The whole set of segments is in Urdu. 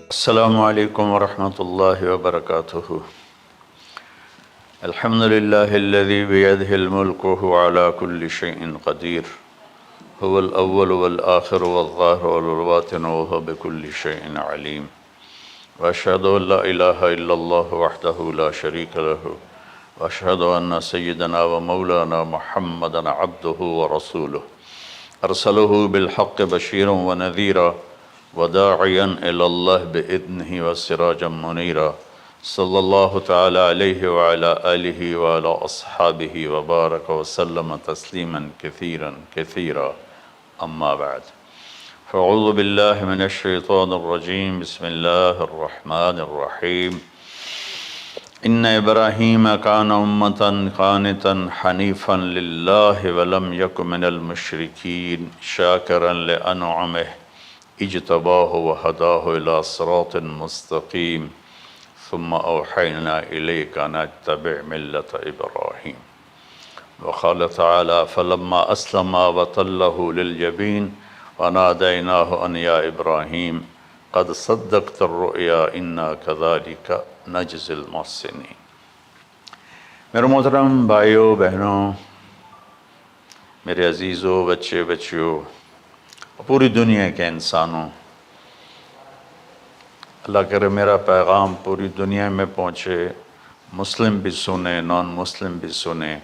السلام علیکم ورحمۃ اللہ وبرکاتہ۔ الحمد للہ الذی بیدہ الملک وہو علی کل شیء قدیر، هو الاول والآخر والظاہر والباطن وہو بکل شیء علیم، واشہد ان لا الہ الا اللہ وحدہ لا شریک لہ، واشہد ان سیدنا ومولانا محمدا عبدہ ورسولہ، ارسلہ بالحق بشیرا ونذیرا وداعیا الی اللہ بإذنہ وسراجا منیرا، صلی اللہ تعالی علیہ وعلی آلہ وعلی اصحابہ وبارک وسلم تسلیما کثیرا کثیرا، اما بعد فاعوذ باللہ من الشیطان الرجیم، بسم اللہ الرحمن الرحیم۔ ان ابراہیم کان امۃ قانتا حنیفا للہ ولم یک من المشرکین شاکرا لانعمہ اجتباہ وہداہ الی صراط مستقیم، ثم اوحینا الیک ان اتبع ملۃ ابراہیم۔ وقال تعالی فلما اسلما وتلہ للجبین ونادیناہ ان یا ابراہیم قد صدقت الرؤیا انا کذلک نجزی المحسنین۔ میرے محترم بھائیوں بہنوں، میرے عزیزوں، بچے بچیوں، پوری دنیا کے انسانوں، اللہ کرے میرا پیغام پوری دنیا میں پہنچے، مسلم بھی سنیں، نان مسلم بھی سنیں،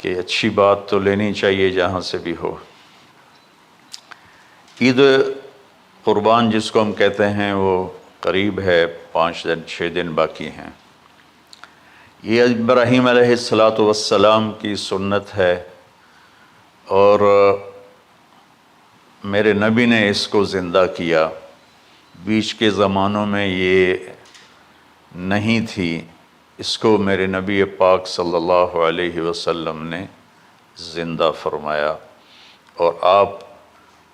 کہ اچھی بات تو لینی چاہیے جہاں سے بھی ہو۔ عید قربان جس کو ہم کہتے ہیں وہ قریب ہے، 5 دن 6 دن باقی ہیں۔ یہ ابراہیم علیہ السلام کی سنت ہے، اور میرے نبی نے اس کو زندہ کیا۔ بیچ کے زمانوں میں یہ نہیں تھی، اس کو میرے نبی پاک صلی اللہ علیہ وسلم نے زندہ فرمایا، اور آپ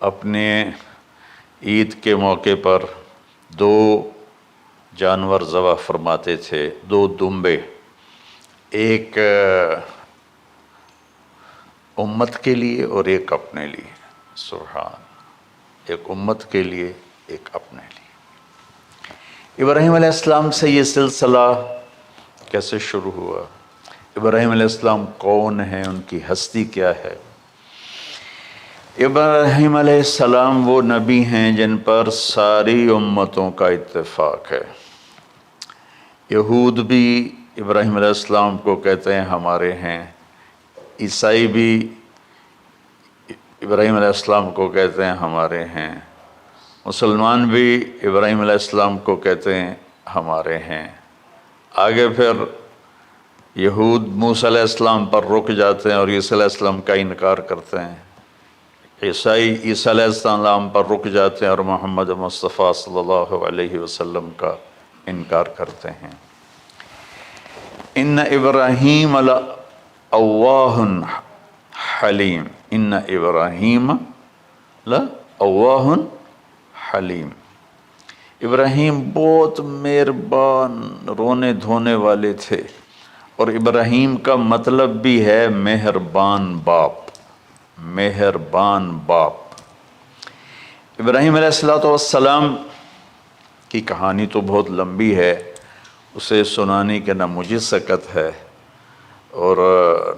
اپنے عید کے موقع پر 2 جانور ذبح فرماتے تھے، 2 دمبے، ایک امت کے لیے اور ایک اپنے لیے۔ سبحان، ایک امت کے لیے ایک اپنے لیے۔ ابراہیم علیہ السلام سے یہ سلسلہ کیسے شروع ہوا؟ ابراہیم علیہ السلام کون ہیں، ان کی ہستی کیا ہے؟ ابراہیم علیہ السلام وہ نبی ہیں جن پر ساری امتوں کا اتفاق ہے۔ یہود بھی ابراہیم علیہ السلام کو کہتے ہیں ہمارے ہیں، عیسائی بھی ابراہیم علیہ السلام کو کہتے ہیں ہمارے ہیں، مسلمان بھی ابراہیم علیہ السلام کو کہتے ہیں ہمارے ہیں۔ آگے پھر یہود موسیٰ علیہ السلام پر رک جاتے ہیں اور عیسیٰ علیہ السلام کا انکار کرتے ہیں، عیسائی عیسیٰ علیہ السلام پر رک جاتے ہیں اور محمد مصطفیٰ صلی اللہ علیہ وسلم کا انکار کرتے ہیں۔ ان ابراہیم لأواہ حلیم، ان ابراہیم لأواہ حلیم، ابراہیم بہت مہربان، رونے دھونے والے تھے، اور ابراہیم کا مطلب بھی ہے مہربان باپ، مہربان باپ۔ ابراہیم علیہ السلام کی کہانی تو بہت لمبی ہے، اسے سنانے کے نہ مجھے سکت ہے، اور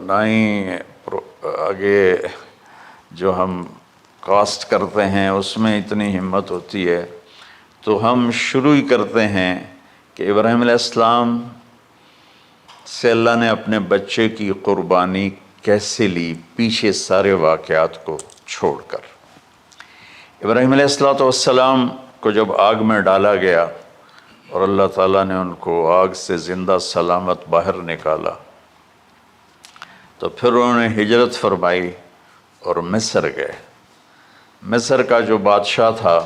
نہ ہی آگے جو ہم کاسٹ کرتے ہیں اس میں اتنی ہمت ہوتی ہے، تو ہم شروع ہی کرتے ہیں کہ ابراہیم علیہ السلام سے اللہ نے اپنے بچے کی قربانی کیسے لی، پیچھے سارے واقعات کو چھوڑ کر۔ ابراہیم علیہ السلام کو جب آگ میں ڈالا گیا اور اللہ تعالیٰ نے ان کو آگ سے زندہ سلامت باہر نکالا، تو پھر انہوں نے ہجرت فرمائی اور مصر گئے۔ مصر کا جو بادشاہ تھا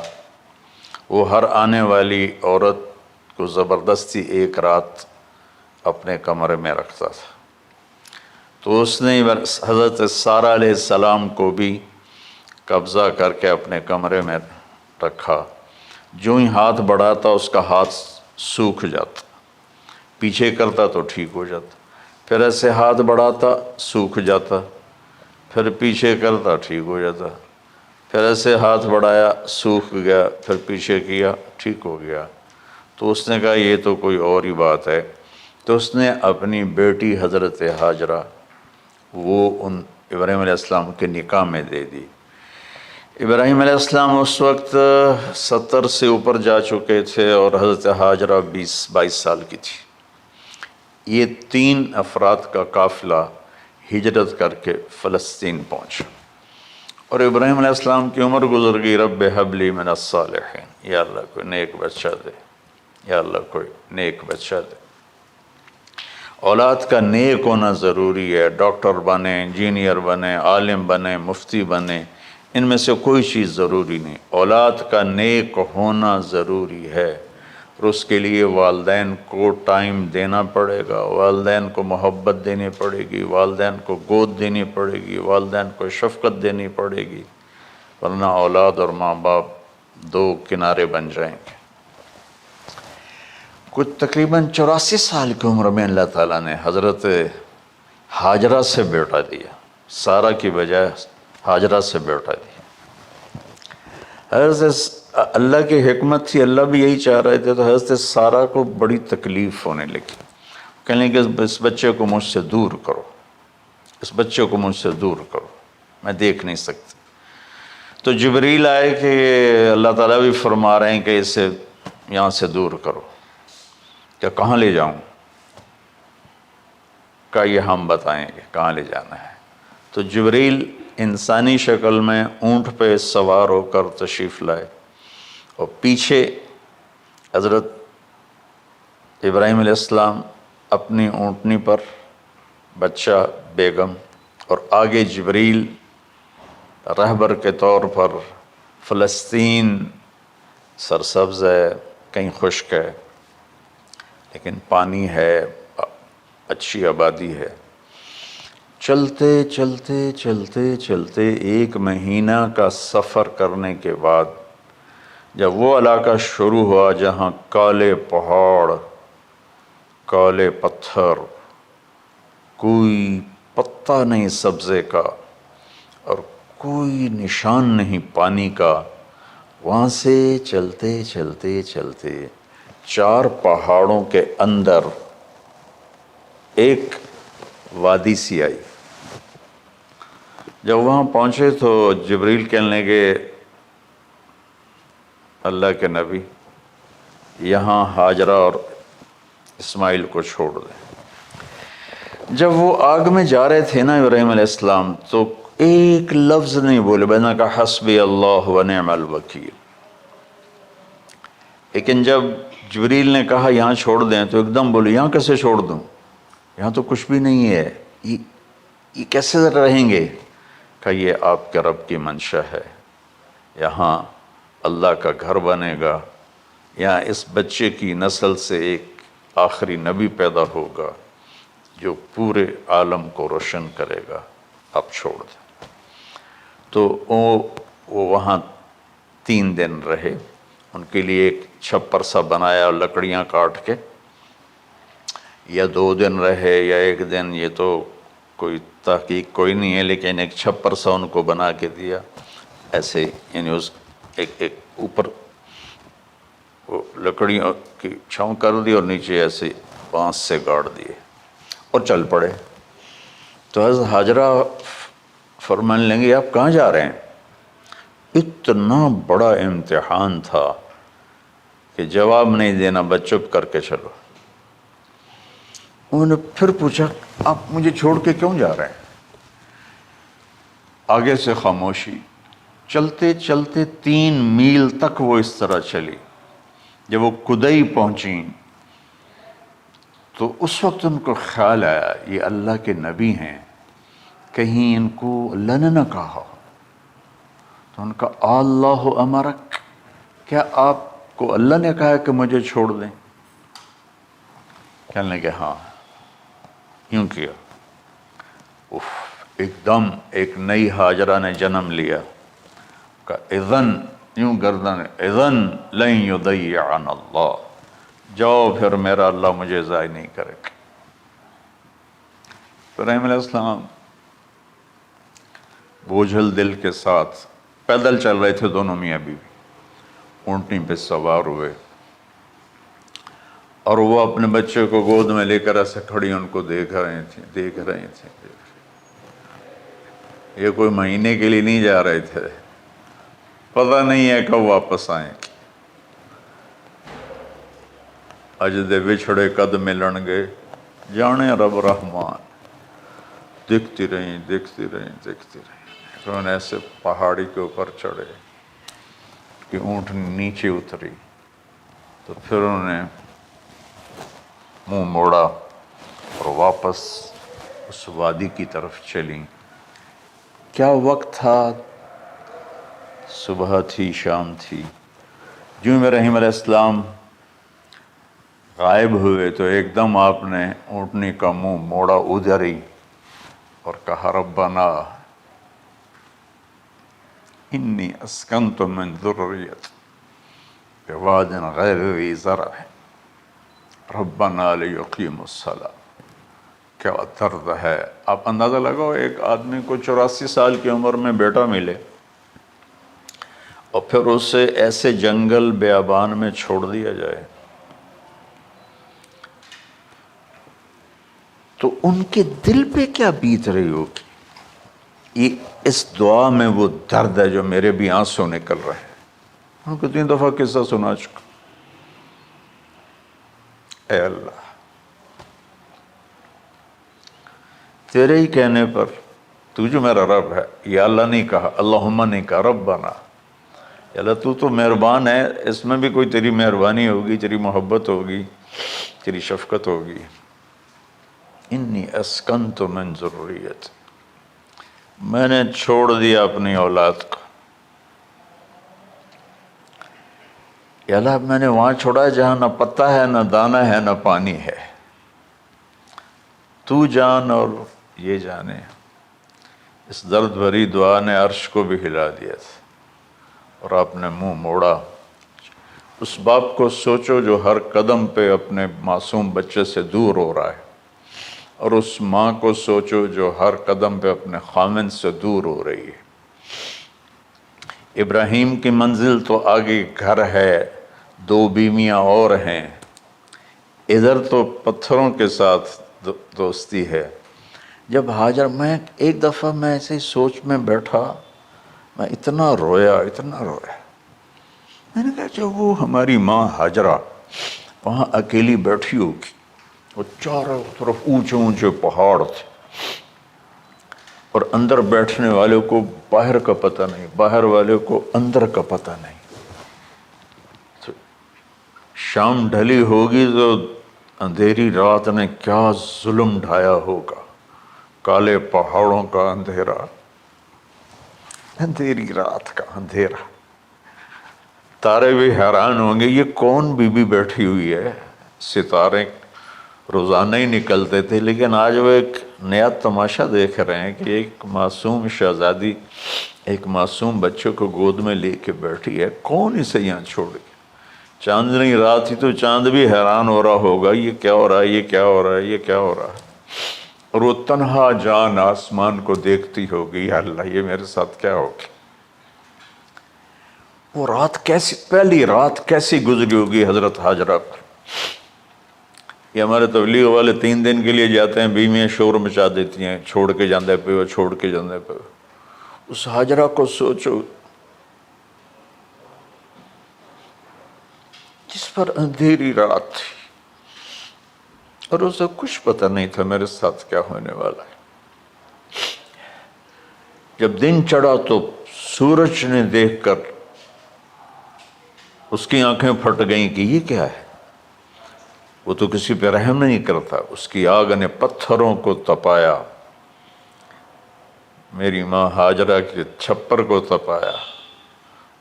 وہ ہر آنے والی عورت کو زبردستی 1 رات اپنے کمرے میں رکھتا تھا، تو اس نے حضرت سارہ علیہ السلام کو بھی قبضہ کر کے اپنے کمرے میں رکھا۔ جو ہی ہاتھ بڑھاتا اس کا ہاتھ سوکھ جاتا، پیچھے کرتا تو ٹھیک ہو جاتا، پھر ایسے ہاتھ بڑھاتا سوکھ جاتا، پھر پیچھے کرتا ٹھیک ہو جاتا، پھر ایسے ہاتھ بڑھایا سوکھ گیا، پھر پیچھے کیا ٹھیک ہو گیا۔ تو اس نے کہا یہ تو کوئی اور ہی بات ہے۔ تو اس نے اپنی بیٹی حضرت ہاجرہ وہ ان ابراہیم علیہ السلام کے نکاح میں دے دی۔ ابراہیم علیہ السلام اس وقت 70 سے اوپر جا چکے تھے اور حضرت ہاجرہ 22 سال کی تھی۔ یہ 3 افراد کا قافلہ ہجرت کر کے فلسطین پہنچا، اور ابراہیم علیہ السلام کی عمر گزر گئی۔ رب ہب لی من الصالحین، یا اللہ کوئی نیک بچہ دے، یا اللہ کوئی نیک بچہ دے۔ اولاد کا نیک ہونا ضروری ہے، ڈاکٹر بنے، انجینئر بنے، عالم بنے، مفتی بنے، ان میں سے کوئی چیز ضروری نہیں، اولاد کا نیک ہونا ضروری ہے۔ اور اس کے لیے والدین کو ٹائم دینا پڑے گا، والدین کو محبت دینی پڑے گی، والدین کو گود دینی پڑے گی، والدین کو شفقت دینی پڑے گی، ورنہ اولاد اور ماں باپ 2 کنارے بن جائیں گے۔ کچھ تقریباً 84 سال کی عمر میں اللہ تعالیٰ نے حضرت ہاجرہ سے بیٹا دیا، سارہ کی بجائے ہاجرہ سے بیٹا دیا۔ حضرت اللہ کی حکمت تھی، اللہ بھی یہی چاہ رہے تھے، تو حضرت سارہ کو بڑی تکلیف ہونے لگی، کہنے کہ اس بچے کو مجھ سے دور کرو، اس بچے کو مجھ سے دور کرو، میں دیکھ نہیں سکتی۔ تو جبریل آئے کہ اللہ تعالیٰ بھی فرما رہے ہیں کہ اسے یہاں سے دور کرو۔ کہ کہاں لے جاؤں؟ کہ یہ ہم بتائیں گے کہاں لے جانا ہے۔ تو جبریل انسانی شکل میں اونٹ پہ سوار ہو کر تشریف لائے، اور پیچھے حضرت ابراہیم علیہ السلام اپنی اونٹنی پر، بچہ بیگم، اور آگے جبریل رہبر کے طور پر۔ فلسطین سرسبز ہے، کہیں خشک ہے، لیکن پانی ہے، اچھی آبادی ہے۔ چلتے چلتے چلتے چلتے 1 مہینہ کا سفر کرنے کے بعد جب وہ علاقہ شروع ہوا جہاں کالے پہاڑ، کالے پتھر، کوئی پتا نہیں سبزے کا اور کوئی نشان نہیں پانی کا، وہاں سے چلتے چلتے چلتے 4 پہاڑوں کے اندر ایک وادی سی آئی۔ جب وہاں پہنچے تو جبریل کہنے لگے اللہ کے نبی یہاں ہاجرہ اور اسماعیل کو چھوڑ دیں۔ جب وہ آگ میں جا رہے تھے نا ابراہیم علیہ السلام، تو ایک لفظ نہیں بولے، بس نے کہا حسبی اللہ و نعم الوکیل۔ لیکن جب جبریل نے کہا یہاں چھوڑ دیں تو ایک دم بولے یہاں کیسے چھوڑ دوں، یہاں تو کچھ بھی نہیں ہے، یہ کیسے رہیں گے؟ کہ یہ آپ کے رب کی منشا ہے، یہاں اللہ کا گھر بنے گا، یہاں اس بچے کی نسل سے ایک آخری نبی پیدا ہوگا جو پورے عالم کو روشن کرے گا، آپ چھوڑ دیں۔ تو وہ وہاں 3 دن رہے، ان کے لیے ایک چھپر سا بنایا لکڑیاں کاٹ کے، یا 2 دن رہے یا 1 دن، یہ تو کوئی تحقیق کوئی نہیں ہے، لیکن ایک چھپر سا ان کو بنا کے دیا ایسے، یعنی اس ایک اوپر وہ لکڑیوں کی چھاؤں کر دی اور نیچے ایسے بانس سے گاڑ دیے اور چل پڑے۔ تو حضرت ہاجرہ فرمانے لگے آپ کہاں جا رہے ہیں؟ اتنا بڑا امتحان تھا کہ جواب نہیں دینا، بس چپ کر کے چلو۔ انہوں نے پھر پوچھا آپ مجھے چھوڑ کے کیوں جا رہے ہیں؟ آگے سے خاموشی۔ چلتے چلتے 3 میل تک وہ اس طرح چلی۔ جب وہ کدئی پہنچیں تو اس وقت ان کو خیال آیا یہ اللہ کے نبی ہیں، کہیں ان کو اللہ نے نہ کہا۔ تو ان کا اللہ امرک، کیا آپ کو اللہ نے کہا کہ مجھے چھوڑ دیں؟ کہنے لگے ہاں، یوں کیا۔ ایک دم ایک نئی ہاجرہ نے جنم لیا، کہ اذن، یوں گردن، اذن لن یضیعنا اللہ، جاؤ پھر میرا اللہ مجھے ضائع نہیں کرے گا۔ ابراہیم علیہ السلام بوجھل دل کے ساتھ پیدل چل رہے تھے، دونوں میاں بیوی اونٹنی پہ سوار ہوئے، اور وہ اپنے بچے کو گود میں لے کر ایسے کھڑی ان کو دیکھ رہے تھے۔ یہ کوئی مہینے کے لیے نہیں جا رہے تھے، پتہ نہیں ہے کب واپس آئیں۔ اج دے وچھڑے قد ملن گے، جانے رب رحمان۔ دیکھتی رہیں۔ پھر انہیں ایسے پہاڑی کے اوپر چڑھے کہ اونٹ نیچے اتری، تو پھر انہوں نے منہ موڑا اور واپس اس وادی کی طرف چلیں۔ کیا وقت تھا، صبح تھی، شام تھی۔ جو ابراہیم علیہ السلام غائب ہوئے تو ایک دم آپ نے اونٹنی کا منہ موڑا ادھر ہی اور کہا ربنا انی اسکنت من ذریت بواد غیر ذی زرع ربنا لیقیموا الصلاۃ۔ کیا درد ہے! آپ اندازہ لگاؤ، ایک آدمی کو 84 سال کی عمر میں بیٹا ملے اور پھر اسے ایسے جنگل بیابان میں چھوڑ دیا جائے، تو ان کے دل پہ کیا بیت رہی ہوگی۔ یہ اس دعا میں وہ درد ہے جو میرے بھی آنسو نکل رہے ہیں۔ ان کو 3 دفعہ قصہ سنا چکا۔ اے اللہ، تیرے ہی کہنے پر، تو جو میرا رب ہے، یا اللہ نہیں کہا، اللہم نہیں کہا، ربنا، یا اللہ تو تو مہربان ہے، اس میں بھی کوئی تیری مہربانی ہوگی، تیری محبت ہوگی، تیری شفقت ہوگی۔ انی اسکنت من ذریت، میں نے چھوڑ دیا اپنی اولاد کو، یا اللہ میں نے وہاں چھوڑا جہاں نہ پتہ ہے، نہ دانہ ہے، نہ پانی ہے، تو جان اور یہ جانے۔ اس درد بھری دعا نے عرش کو بھی ہلا دیا تھا، اور آپ نے منہ موڑا۔ اس باپ کو سوچو جو ہر قدم پہ اپنے معصوم بچے سے دور ہو رہا ہے، اور اس ماں کو سوچو جو ہر قدم پہ اپنے خامن سے دور ہو رہی ہے۔ ابراہیم کی منزل تو آگے گھر ہے، 2 بیویاں اور ہیں، ادھر تو پتھروں کے ساتھ دوستی ہے۔ جب ہاجر، میں ایک دفعہ میں ایسے سوچ میں بیٹھا، میں اتنا رویا۔ میں نے کہا جب وہ ہماری ماں ہاجرہ وہاں اکیلی بیٹھی ہوگی، وہ چاروں طرف اونچے اونچے پہاڑ تھے، اور اندر بیٹھنے والے کو باہر کا پتہ نہیں، باہر والے کو اندر کا پتہ نہیں۔ تو شام ڈھلی ہوگی تو اندھیری رات نے کیا ظلم ڈھایا ہوگا، کالے پہاڑوں کا اندھیرا، اندھیری رات کا اندھیرا۔ تارے بھی حیران ہوں گے، یہ کون بی بی بیٹھی ہوئی ہے۔ ستارے روزانہ ہی نکلتے تھے، لیکن آج وہ ایک نیا تماشا دیکھ رہے ہیں کہ ایک معصوم شہزادی ایک معصوم بچے کو گود میں لے کے بیٹھی ہے، کون اسے یہاں چھوڑے۔ چاندنی رات ہی تو چاند بھی حیران ہو رہا ہوگا، یہ کیا ہو رہا ہے، یہ کیا ہو رہا ہے، یہ کیا ہو رہا ہے۔ اور وہ تنہا جان آسمان کو دیکھتی ہوگی، یا اللہ یہ میرے ساتھ کیا ہوگی۔ وہ رات کیسی، پہلی رات کیسی گزری ہوگی حضرت ہاجرہ پر۔ یہ ہمارے تبلیغ والے 3 دن کے لیے جاتے ہیں، بیویاں شور مچا دیتی ہیں، چھوڑ کے جاندے پہ وہ، چھوڑ کے جاندے پہ۔ اس ہاجرہ کو سوچو جس پر اندھیری رات تھی، اور اسے کچھ پتہ نہیں تھا میرے ساتھ کیا ہونے والا ہے۔ جب دن چڑھا تو سورج نے دیکھ کر اس کی آنکھیں پھٹ گئیں کہ یہ کیا ہے۔ وہ تو کسی پہ رحم نہیں کرتا، اس کی آگ نے پتھروں کو تپایا، میری ماں ہاجرہ کے چھپر کو تپایا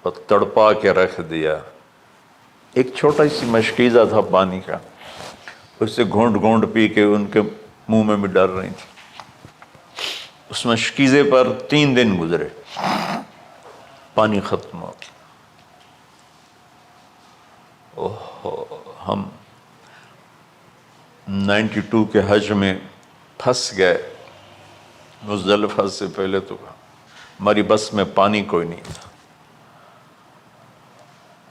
اور تڑپا کے رکھ دیا۔ ایک چھوٹا سی مشکیزہ تھا پانی کا، اس سے گھونٹ گھونٹ پی کے ان کے منہ میں بھی ڈال رہی تھی۔ اس مشکیزے پر 3 دن گزرے، پانی ختم ہو گیا۔ ہم 92 کے حج میں پھنس گئے مزدلفہ سے پہلے تو ہماری بس میں پانی کوئی نہیں تھا.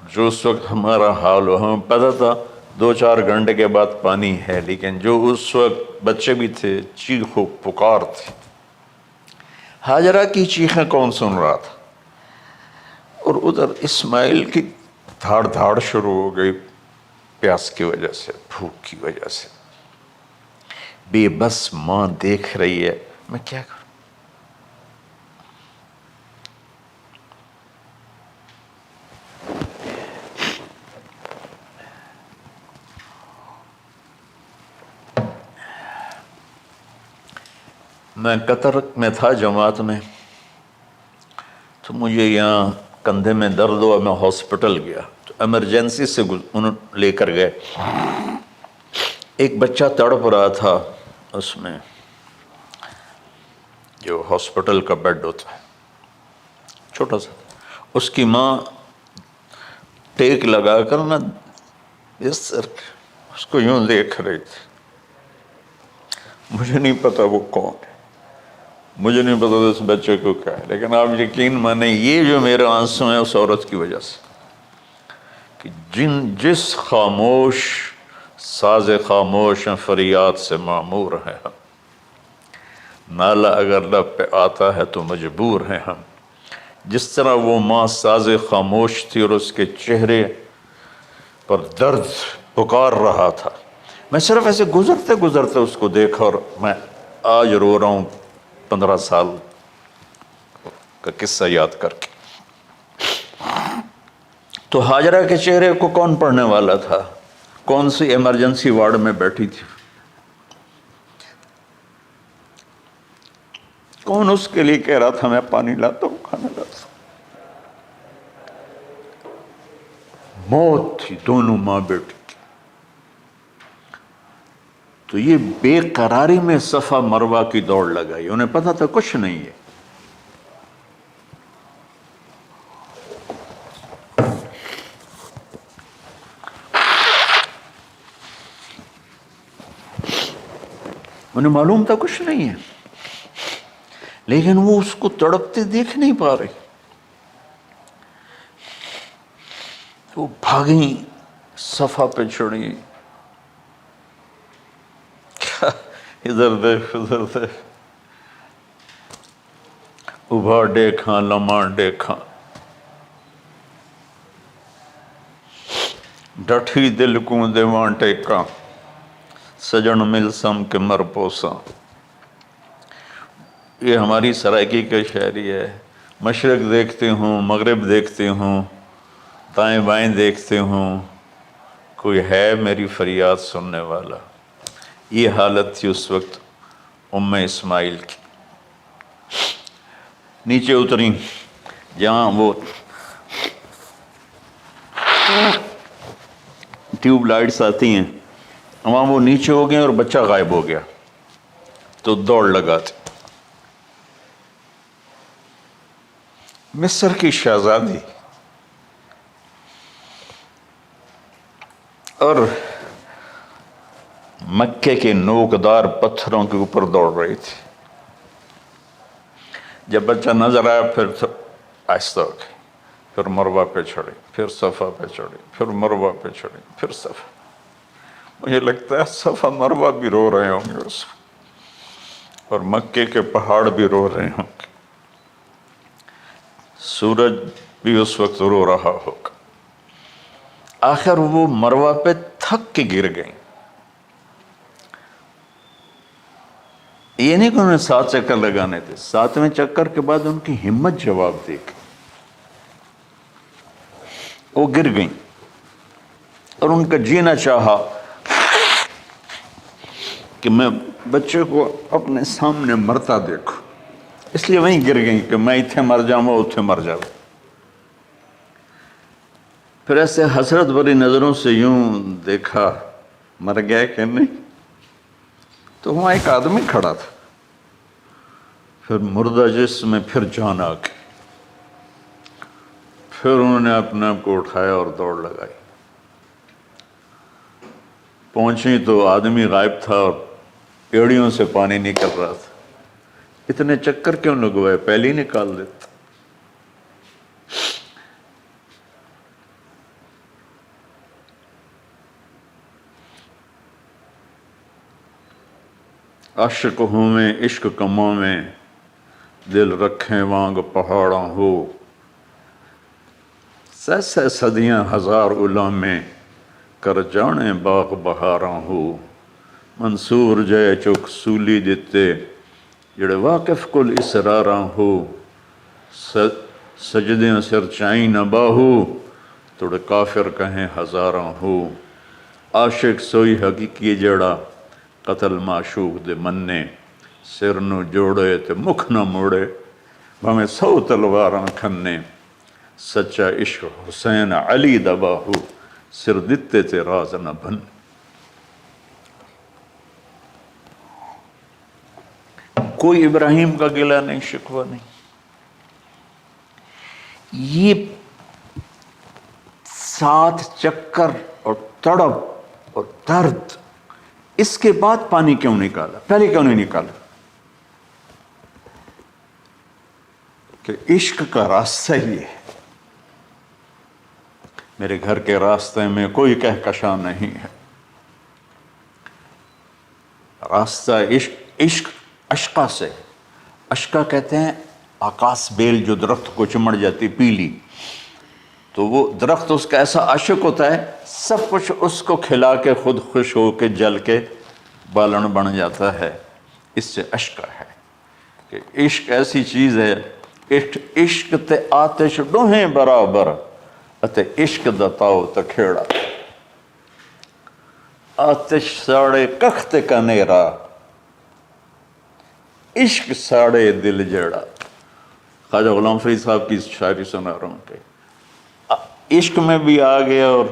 جو اس وقت ہمارا حال ہو، ہمیں پتہ تھا 2-4 گھنٹے کے بعد پانی ہے، لیکن جو اس وقت بچے بھی تھے، چیخ و پکار تھی. ہاجرہ کی چیخیں کون سن رہا تھا؟ اور ادھر اسماعیل کی دھاڑ دھاڑ شروع ہو گئی، پیاس کی وجہ سے، بھوک کی وجہ سے. بے بس ماں دیکھ رہی ہے، میں کیا کروں؟ میں قطر میں تھا جماعت میں، تو مجھے یہاں کندھے میں درد ہوا، میں ہاسپٹل گیا تو ایمرجنسی سے انہوں لے کر گئے. ایک بچہ تڑپ رہا تھا اس میں، جو ہاسپٹل کا بیڈ ہوتا ہے چھوٹا سا. اس کی ماں ٹیک لگا کر نا اس کو یوں دیکھ رہی تھی. مجھے نہیں پتا وہ کون ہے، مجھے نہیں پتا اس بچے کو کیا ہے، لیکن آپ یقین مانیں یہ جو میرے آنسو ہیں اس عورت کی وجہ سے، کہ جس خاموش ساز خاموش فریاد سے معمور ہیں ہم. نالہ اگر لب پہ آتا ہے تو مجبور ہیں ہم. جس طرح وہ ماں ساز خاموش تھی اور اس کے چہرے پر درد پکار رہا تھا، میں صرف ایسے گزرتے گزرتے اس کو دیکھا اور میں آج رو رہا ہوں 15 سال کا قصہ یاد کر کے. تو ہاجرہ کے چہرے کو کون پڑھنے والا تھا؟ کون سی ایمرجنسی وارڈ میں بیٹھی تھی؟ کون اس کے لیے کہہ رہا تھا میں پانی لاتا ہوں، کھانا لاتا ہوں؟ موت تھی دونوں ماں بیٹی کی. تو یہ بے قراری میں صفا مروہ کی دوڑ لگائی. انہیں پتا تھا کچھ نہیں ہے. انہیں معلوم تھا کچھ نہیں ہے، لیکن وہ اس کو تڑپتے دیکھ نہیں پا رہے. وہ بھاگیں، صفا پہ چڑھی، ادھر دیکھ ادھر دیکھ، ابھا دیکھاں لمحہ دیکھاں، ڈٹھی دل کو دیواں ٹیکاں، سجن مل سم کے مر پوساں. یہ ہماری سرائکی کا شاعری ہے. مشرق دیکھتے ہوں، مغرب دیکھتے ہوں، دائیں بائیں دیکھتے ہوں، کوئی ہے میری فریاد سننے والا. یہ حالت تھی اس وقت ام اسماعیل کی. نیچے اتری جہاں وہ ٹیوب لائٹس آتی ہیں، وہاں وہ نیچے ہو گئے اور بچہ غائب ہو گیا. تو دوڑ لگاتے. مصر کی شہزادی اور مکے کے نوکدار پتھروں کے اوپر دوڑ رہی تھی. جب بچہ نظر آیا پھر آہستہ ہو گئی، پھر مروہ پہ چڑھی، پھر صفا پہ چڑھی، پھر مروہ پہ چڑھی، پھر صفا. مجھے لگتا ہے صفا مروہ بھی رو رہے ہوں گے اس وقت، اور مکے کے پہاڑ بھی رو رہے ہوں گے. سورج بھی اس وقت رو رہا ہوگا. آخر وہ مروہ پہ تھک کے گر گئیں. یہ نہیں کہ انہیں 7 چکر لگانے تھے، 7ویں چکر کے بعد ان کی ہمت جواب دے گئی، وہ گر گئیں. اور ان کا جینا چاہا کہ میں بچے کو اپنے سامنے مرتا دیکھوں، اس لیے وہیں گر گئیں کہ میں اتھے مر جاؤں اتھے مر جاؤں. پھر ایسے حسرت بھری نظروں سے یوں دیکھا، مر گیا کہ نہیں. تو وہاں ایک آدمی کھڑا تھا. پھر مردہ جسم میں پھر جان آ گئی. پھر انہوں نے اپنے آپ کو اٹھایا اور دوڑ لگائی. پہنچی تو آدمی غائب تھا اور پیڑیوں سے پانی نکل رہا تھا. اتنے چکر کیوں لگوائے؟ پہلے ہی نکال دیتا۔ عاشق ہوں میں عشق کماں میں، دل رکھیں وانگ پہاڑاں ہو، سہ صدیاں ہزار غلامیں کر جانے باغ بہاراں ہو، منصور جے چک سولی دتے جڑے واقف کل اسراراں ہو، سجدیں سر چائیں نہ باہو توڑے کافر کہیں ہزاراں ہو، عاشق سوئی حقیقی جڑا قتل معشوق دے مننے، سر نو جوڑے تے مکھ نہ موڑے بھامیں 100 تلواراں کھنے، سچا عشق حسین علی دا باہو سر دتے تے راز نہ بن۔ کوئی ابراہیم کا گلہ نہیں، شکوہ نہیں۔ یہ 7 چکر اور تڑپ اور درد، اس کے بعد پانی کیوں نکالا؟ پہلے کیوں نہیں نکالا؟ کہ عشق کا راستہ ہی ہے۔ میرے گھر کے راستے میں کوئی کہکشاں نہیں ہے، راستہ عشق اشقا سے۔ اشقا کہتے ہیں آکاس بیل جو درخت کو چمڑ جاتی پیلی، تو وہ درخت اس کا ایسا عاشق ہوتا ہے سب کچھ اس کو کھلا کے خود خوش ہو کے جل کے بالن بن جاتا ہے۔ اس سے اشقا ہے کہ عشق ایسی چیز ہے، عشق تے آتش ڈوہیں برابر اتے عشق دا تاؤ تکھیڑا، آتش ساڑے کخ تے کنیرا، عشق ساڑے دل جڑا۔ خواجہ غلام فرید صاحب کی شاعری سنا رہا ہوں کہ عشق میں بھی آگ ہے اور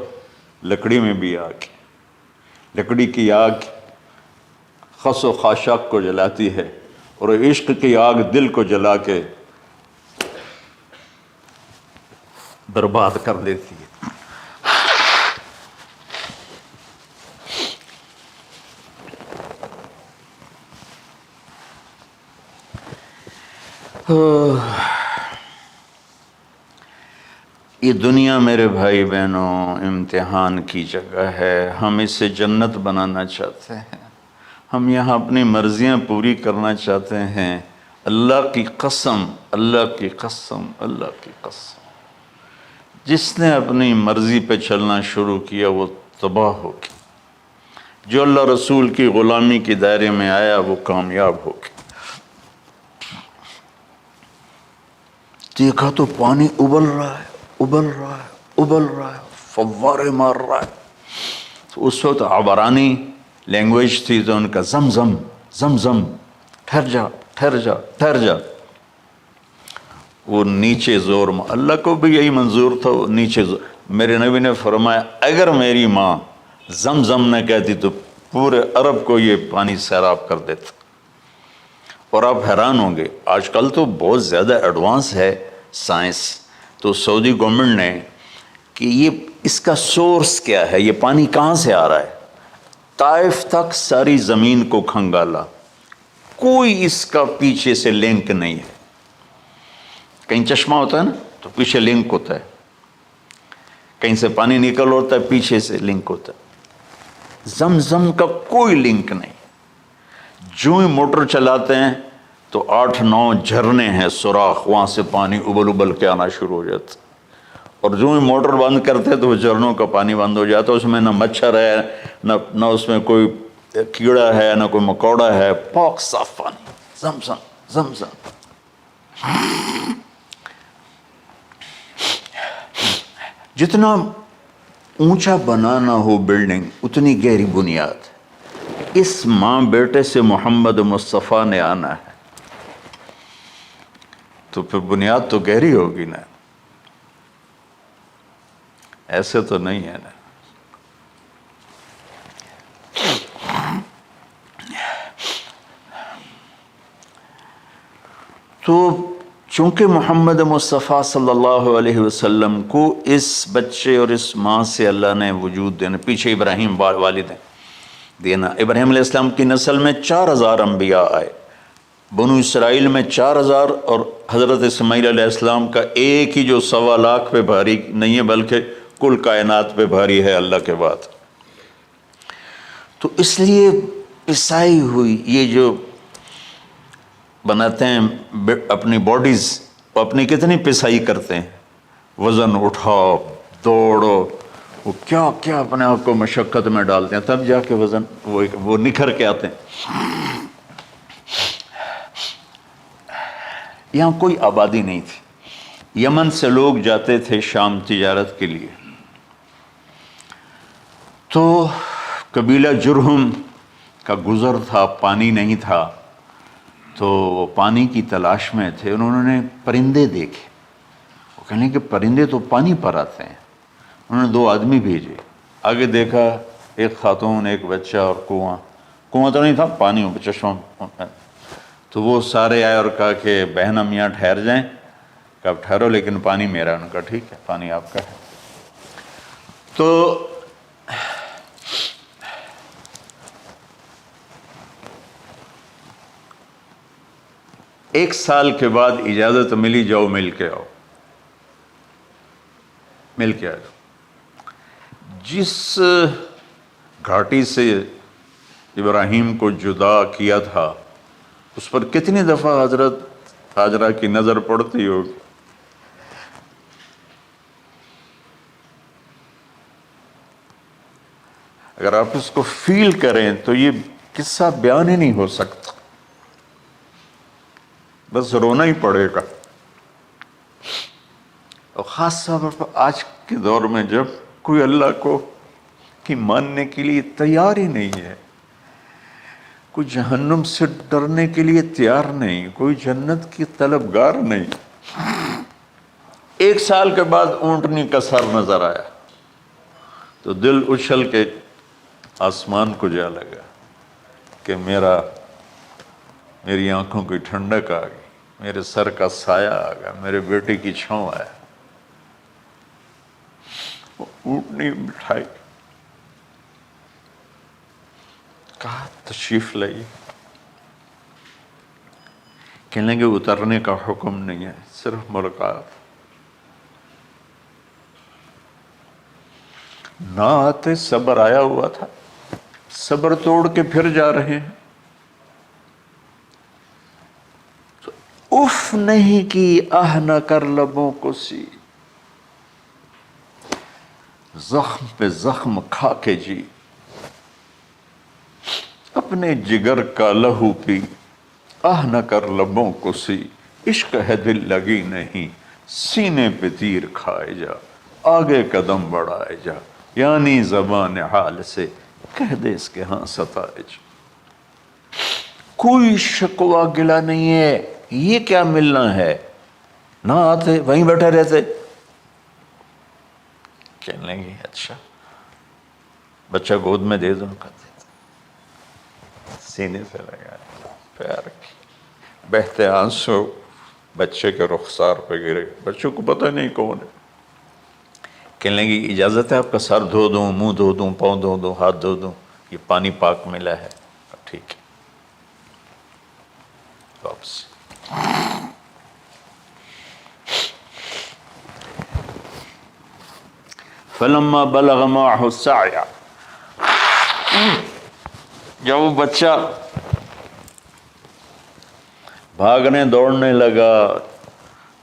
لکڑی میں بھی آگ ہے۔ لکڑی کی آگ خس و خاشاک کو جلاتی ہے اور عشق کی آگ دل کو جلا کے برباد کر دیتی ہے۔ یہ دنیا میرے بھائی بہنوں امتحان کی جگہ ہے۔ ہم اسے جنت بنانا چاہتے ہیں، ہم یہاں اپنی مرضیاں پوری کرنا چاہتے ہیں۔ اللہ کی قسم، اللہ کی قسم، اللہ کی قسم، جس نے اپنی مرضی پہ چلنا شروع کیا وہ تباہ ہو گیا۔ جو اللہ رسول کی غلامی کے دائرے میں آیا وہ کامیاب ہو گیا۔ دیکھا تو پانی ابل رہا ہے، ابل رہا ہے، ابل رہا ہے، فوارے مار رہا ہے۔ تو اس وقت عبرانی لینگویج تھی تو ان کا زمزم زمزم، ٹھہر جا ٹھہر جا ٹھہر جا۔ وہ نیچے زور، اللہ کو بھی یہی منظور تھا، وہ نیچے زور۔ میرے نبی نے فرمایا اگر میری ماں زمزم نہ کہتی تو پورے عرب کو یہ پانی سیراب کر دیتا۔ اور آپ حیران ہوں گے، آج کل تو بہت زیادہ ایڈوانس ہے سائنس، تو سعودی گورنمنٹ نے کہ یہ اس کا سورس کیا ہے، یہ پانی کہاں سے آ رہا ہے، طائف تک ساری زمین کو کھنگالا، کوئی اس کا پیچھے سے لنک نہیں ہے۔ کہیں چشمہ ہوتا ہے نا تو پیچھے لنک ہوتا ہے، کہیں سے پانی نکل ہوتا ہے پیچھے سے لنک ہوتا ہے۔ زمزم کا کوئی لنک نہیں۔ جو ہی موٹر چلاتے ہیں تو 8-9 جھرنے ہیں سوراخ، وہاں سے پانی ابل ابل کے آنا شروع ہو جاتا، اور جو ہی موٹر بند کرتے تو وہ جھرنوں کا پانی بند ہو جاتا۔ اس میں نہ مچھر ہے، نہ اس میں کوئی کیڑا ہے، نہ کوئی مکوڑا ہے، پاک صاف پانی، زمزم زمزم۔ جتنا اونچا بنانا ہو بلڈنگ اتنی گہری بنیاد۔ اس ماں بیٹے سے محمد مصطفیٰ نے آنا ہے تو پھر بنیاد تو گہری ہوگی نا، ایسے تو نہیں ہے نا۔ تو چونکہ محمد مصطفیٰ صلی اللہ علیہ وسلم کو اس بچے اور اس ماں سے اللہ نے وجود دینا، پیچھے ابراہیم والد ہیں دینا، ابراہیم علیہ السلام کی نسل میں 4000 انبیاء آئے، بنو اسرائیل میں 4000 اور حضرت اسماعیل علیہ السلام کا ایک ہی جو 1.25 لاکھ پہ بھاری نہیں ہے بلکہ کل کائنات پہ بھاری ہے اللہ کے بعد۔ تو اس لیے پسائی ہوئی یہ جو بناتے ہیں اپنی باڈیز، وہ اپنی کتنی پسائی کرتے ہیں، وزن اٹھاؤ، دوڑو، وہ کیا کیا اپنے آپ کو مشقت میں ڈالتے ہیں، تب جا کے وزن وہ نکھر کے آتے ہیں۔ یہاں کوئی آبادی نہیں تھی، یمن سے لوگ جاتے تھے شام تجارت کے لیے، تو قبیلہ جرہم کا گزر تھا، پانی نہیں تھا، تو وہ پانی کی تلاش میں تھے، انہوں نے پرندے دیکھے، وہ کہنے کہ پرندے تو پانی پر آتے ہیں، انہوں نے 2 آدمی بھیجے، آگے دیکھا ایک خاتون، ایک بچہ اور کنواں تو نہیں تھا، پانی چشمہ، تو وہ سارے آئے اور کہا کہ بہن ہم یہاں ٹھہر جائیں، کہ اب ٹھہرو لیکن پانی میرا، ان کا ٹھیک ہے پانی آپ کا ہے۔ تو ایک سال کے بعد اجازت ملی، جاؤ مل کے آؤ، مل کے آؤ۔ جس گھاٹی سے ابراہیم کو جدا کیا تھا اس پر کتنی دفعہ حضرت ہاجرہ کی نظر پڑتی ہوگی، اگر آپ اس کو فیل کریں تو یہ قصہ بیان ہی نہیں ہو سکتا، بس رونا ہی پڑے گا۔ اور خاص طور پر آج کے دور میں جب کوئی اللہ کو کی ماننے کے لیے تیار ہی نہیں ہے، کوئی جہنم سے ڈرنے کے لیے تیار نہیں، کوئی جنت کی طلبگار نہیں۔ 1 سال کے بعد اونٹنی کا سر نظر آیا تو دل اچھل کے آسمان کو جا لگا کہ میری آنکھوں کی ٹھنڈک آ گئی، میرے سر کا سایہ آ گیا، میرے بیٹے کی چھاؤں آیا۔ وہ اونٹنی بٹھائی، کہا تشریف لائیے، کہنے لگے اترنے کا حکم نہیں ہے، صرف ملاقات۔ نہ آتے صبر آیا ہوا تھا، صبر توڑ کے پھر جا رہے ہیں، تو اف نہیں کی، آہ نہ کر لبوں کو سی، زخم پہ زخم کھا کے جی، اپنے جگر کا لہو پی، آہ نہ کر لبوں کو سی، عشق ہے دل لگی نہیں، سینے پہ تیر کھائے جا، آگے قدم بڑھائے جا، یعنی زبان حال سے کہہ دے اس کے ہاں ستائے جا۔ کوئی شکوہ گلا نہیں ہے، یہ کیا ملنا ہے، نہ آتے وہیں بیٹھے رہتے۔ کہنے لگے اچھا بچہ گود میں دے دو، سینے سے لگا پیار کی، بہتے آنسو بچے کے رخسار پہ گرے، بچوں کو پتہ نہیں کون ہے۔ کہنے لگی اجازت ہے آپ کا سر دھو دوں، منہ دھو دوں، پاؤں دھو دوں، ہاتھ دھو دوں، یہ پانی پاک ملا ہے، ٹھیک ہے واپس۔ فلما بلغ معه السعی، جب وہ بچہ بھاگنے دوڑنے لگا،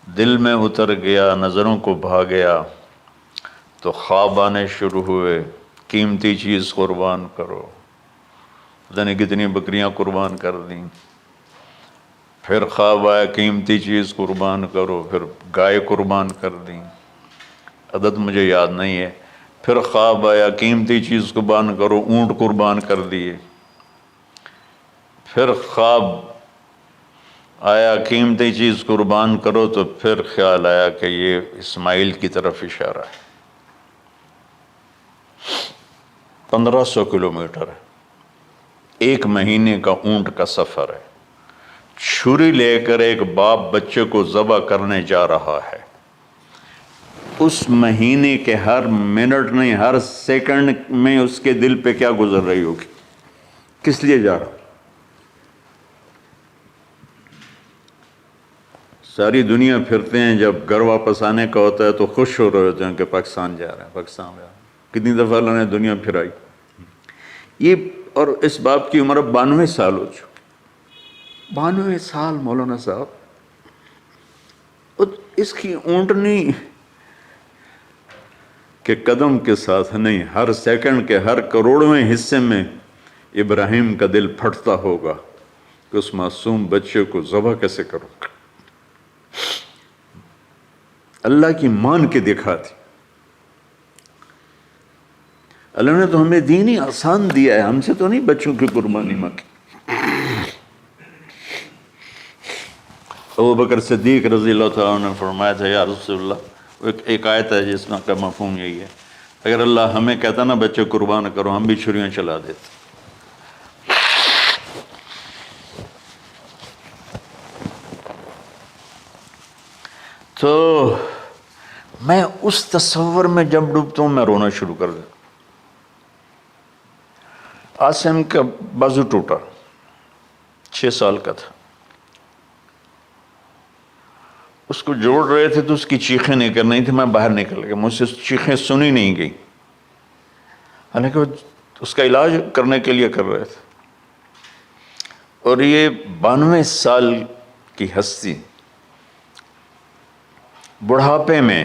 دل میں اتر گیا، نظروں کو بھا گیا، تو خواب آنے شروع ہوئے، قیمتی چیز قربان کرو، پتہ نہیں کتنی بکریاں قربان کر دیں، پھر خواب آیا قیمتی چیز قربان کرو، پھر گائے قربان کر دیں، عدد مجھے یاد نہیں ہے، پھر خواب آیا قیمتی چیز قربان کرو، اونٹ قربان کر دیے، پھر خواب آیا قیمتی چیز قربان کرو، تو پھر خیال آیا کہ یہ اسماعیل کی طرف اشارہ ہے۔ 1500 کلومیٹر ہے، 1 مہینے کا اونٹ کا سفر ہے، چھری لے کر ایک باپ بچے کو ذبح کرنے جا رہا ہے، اس مہینے کے ہر منٹ نہیں، ہر سیکنڈ میں اس کے دل پہ کیا گزر رہی ہوگی، کس لیے جا رہا، ساری دنیا پھرتے ہیں، جب گھر واپس آنے کا ہوتا ہے تو خوش ہو رہے ہوتے ہیں کہ پاکستان جا رہے ہیں، پاکستان جا رہے ہیں۔ کتنی دفعہ اللہ نے دنیا پھرائی یہ، اور اس باپ کی عمر اب 92 سال ہو چکی، 92 سال مولانا صاحب، اس کی اونٹنی کے قدم کے ساتھ نہیں، ہر سیکنڈ کے ہر کروڑویں حصے میں ابراہیم کا دل پھٹتا ہوگا کہ اس معصوم بچے کو ذبح کیسے کروں۔ اللہ کی مان کے دکھا دی۔ اللہ نے تو ہمیں دین ہی آسان دیا ہے، ہم سے تو نہیں بچوں کی قربانی مانگی۔ ابو بکر صدیق رضی اللہ تعالیٰ عنہ نے فرمایا تھا، یا رسول اللہ، ایک آیت ہے جس میں کا مفہوم یہی ہے، اگر اللہ ہمیں کہتا نا بچے قربان کرو، ہم بھی چھریاں چلا دیتے۔ تو میں اس تصور میں جب ڈوبتا ہوں میں رونا شروع کر دیتا۔ عاصم کا بازو ٹوٹا، 6 سال کا تھا، اس کو جوڑ رہے تھے تو اس کی چیخیں نہیں کر رہی تھی، میں باہر نکل گیا، مجھ سے چیخیں سنی نہیں گئی، حالانکہ اس کا علاج کرنے کے لیے کر رہے تھے۔ اور یہ 92 سال کی ہستی بڑھاپے میں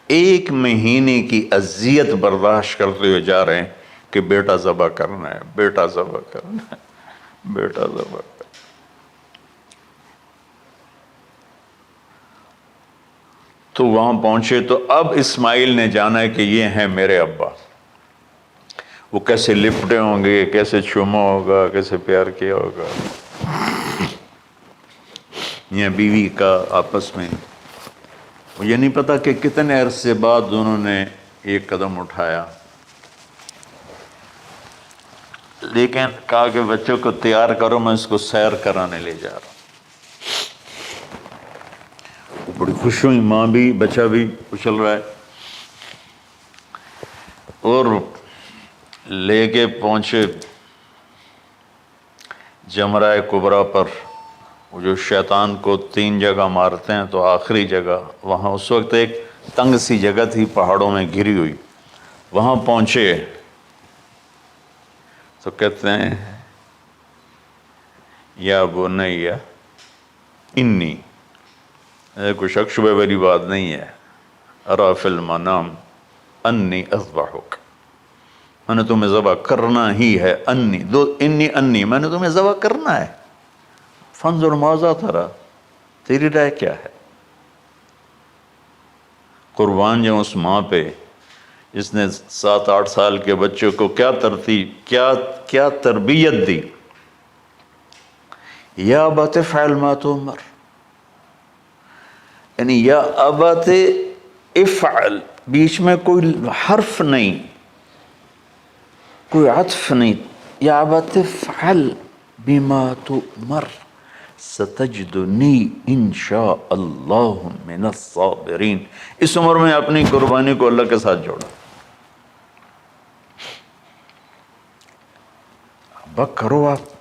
1 مہینے کی اذیت برداشت کرتے ہوئے جا رہے ہیں کہ بیٹا ذبح کرنا ہے، بیٹا ذبح کرنا ہے، بیٹا ذبح کرنا ہے۔ تو وہاں پہنچے تو اب اسماعیل نے جانا ہے کہ یہ ہیں میرے ابا۔ وہ کیسے لپٹے ہوں گے، کیسے چوما ہوگا، کیسے پیار کیا ہوگا، یہ بیوی کا آپس میں۔ مجھے نہیں پتا کہ کتنے عرصے بعد انہوں نے ایک قدم اٹھایا، لیکن کہا کہ بچوں کو تیار کرو، میں اس کو سیر کرانے لے جا رہا ہوں۔ بڑی خوش ہوئی، ماں بھی بچہ بھی اچھل رہا ہے، اور لے کے پہنچے جمرہ کبریٰ پر، وہ جو شیطان کو 3 جگہ مارتے ہیں تو آخری جگہ وہاں اس وقت ایک تنگ سی جگہ تھی پہاڑوں میں گھری ہوئی، وہاں پہنچے تو کہتے ہیں یا بنی انی، کوئی شک شبہ والی بات نہیں ہے، ارا فی المنام انی اذبحک، میں نے تمہیں ذبح کرنا ہی ہے، انی میں نے تمہیں ذبح کرنا ہے، فانظر ماذا تری، تیری رائے کیا ہے؟ قربان جاؤں اس ماں پہ جس نے 7-8 سال کے بچوں کو کیا تربیت دی۔ یا ابت افعل ما تؤمر، یعنی یا ابت افعل، بیچ میں کوئی حرف نہیں، کوئی عطف نہیں، یا ابت افعل بما تؤمر ستجدنی انشاء اللہ من الصابرین۔ اس عمر میں اپنی قربانی کو اللہ کے ساتھ جوڑا، ابا کرو آپ۔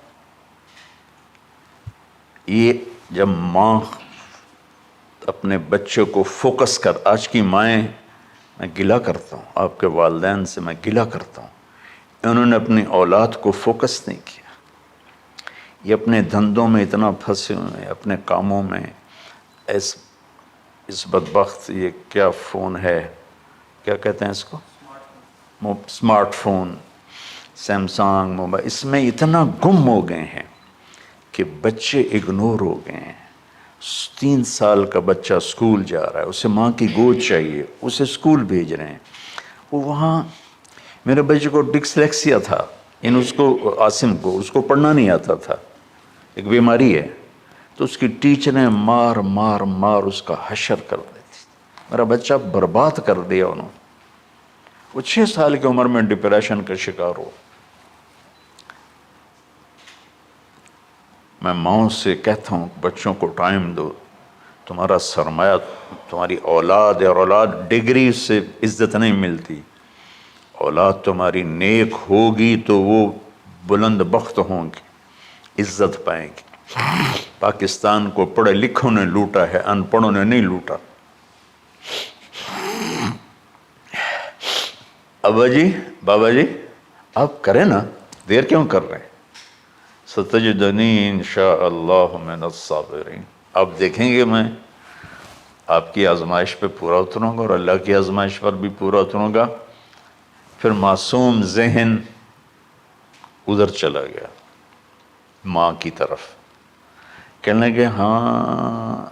یہ جب ماں اپنے بچے کو فوکس کر، آج کی مائیں، میں گلہ کرتا ہوں آپ کے والدین سے، میں گلہ کرتا ہوں، انہوں نے اپنی اولاد کو فوکس نہیں کیا، یہ اپنے دھندوں میں اتنا پھنسے ہوئے ہیں، اپنے کاموں میں، اس بدبخت یہ کیا فون ہے، کیا کہتے ہیں اس کو، اسمارٹ فون، سیمسنگ موبائل، اس میں اتنا گم ہو گئے ہیں کہ بچے اگنور ہو گئے ہیں۔ 3 سال کا بچہ سکول جا رہا ہے، اسے ماں کی گود چاہیے، اسے سکول بھیج رہے ہیں، وہ وہاں، میرے بچے کو ڈسلیکسیا تھا، اس کو عاصم کو، اس کو پڑھنا نہیں آتا تھا، ایک بیماری ہے، تو اس کی ٹیچریں مار مار مار اس کا حشر کر دیتی، میرا بچہ برباد کر دیا انہوں نے۔ وہ 6 سال کی عمر میں ڈپریشن کا شکار ہو۔ میں ماؤں سے کہتا ہوں بچوں کو ٹائم دو، تمہارا سرمایہ تمہاری اولاد ہے، اور اولاد ڈگری سے عزت نہیں ملتی، اولاد تمہاری نیک ہوگی تو وہ بلند بخت ہوں گی، عزت پائیں گی۔ پاکستان کو پڑھے لکھوں نے لوٹا ہے، ان پڑھوں نے نہیں لوٹا۔ ابا جی، بابا جی، آپ کریں نا، دیر کیوں کر رہے ہیں؟ ستجدنی انشاءاللہ من الصابرین، آپ دیکھیں گے میں آپ کی آزمائش پہ پورا اتروں گا اور اللہ کی آزمائش پر بھی پورا اتروں گا۔ پھر معصوم ذہن ادھر چلا گیا ماں کی طرف، کہنے لگے ہاں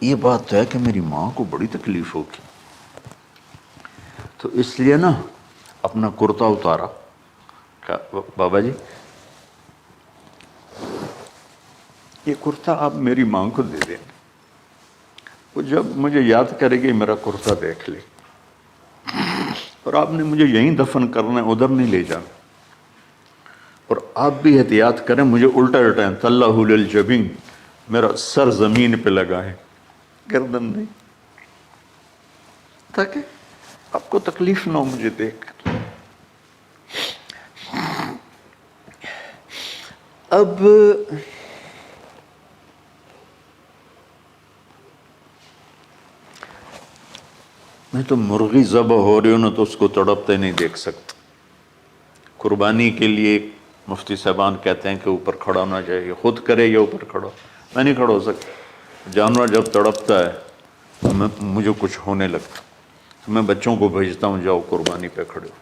یہ بات تو ہے کہ میری ماں کو بڑی تکلیف ہوگی، تو اس لیے نا اپنا کرتا اتارا، کہا بابا جی یہ کرتا آپ میری ماں کو دے دیں، وہ جب مجھے یاد کرے گی میرا کرتا دیکھ لے، اور آپ نے مجھے یہیں دفن کرنا ہے، ادھر نہیں لے جانا، اور آپ بھی احتیاط کریں، مجھے الٹا الٹائیں، طلّہ للجبین، میرا سر زمین پہ لگائیں، گردن نہیں، تاکہ آپ کو تکلیف نہ ہو مجھے دیکھ کر۔ اب میں تو مرغی ذبح ہو رہی ہوں نا تو اس کو تڑپتے نہیں دیکھ سکتا۔ قربانی کے لیے مفتی صاحبان کہتے ہیں کہ اوپر کھڑا ہونا چاہیے، خود کرے یا اوپر کھڑا ہو، میں نہیں کھڑا ہو سکتا۔ جانور جب تڑپتا ہے تو مجھے کچھ ہونے لگتا، تو میں بچوں کو بھیجتا ہوں جاؤ قربانی پہ کھڑے ہو۔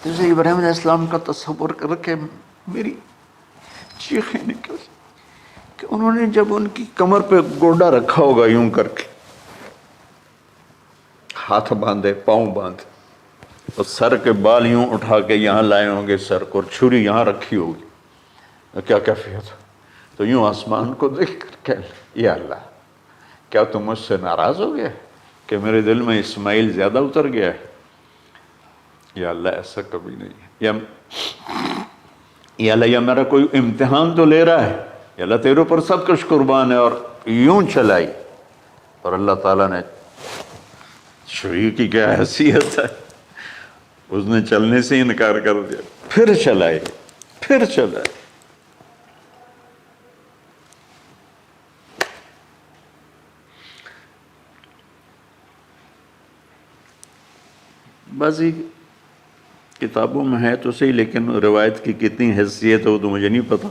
جیسے ابراہیم علیہ السلام کا تصور کر کے میری چیخیں نکل کہ انہوں نے جب ان کی کمر پہ گوڈا رکھا ہوگا یوں کر کے، ہاتھ باندھے، پاؤں باندھے، اور سر کے بال یوں اٹھا کے یہاں لائے ہوں گے سر کو، اور چھری یہاں رکھی ہوگی، کیا کیفیت؟ تو یوں آسمان کو دیکھ کر کہ یا اللہ کیا تم مجھ سے ناراض ہو گیا کہ میرے دل میں اسماعیل زیادہ اتر گیا ہے؟ یا اللہ ایسا کبھی نہیں ہے، یا اللہ یا میرا کوئی امتحان تو لے رہا ہے، یا اللہ تیرے اوپر سب کچھ قربان ہے، اور یوں چلائی، اور اللہ تعالیٰ نے چھری کی کیا حیثیت ہے، اس نے چلنے سے انکار کر دیا، پھر چلائے، پھر چلائے۔ بعضی کتابوں میں ہے تو صحیح، لیکن روایت کی کتنی حیثیت ہے وہ تو مجھے نہیں پتا،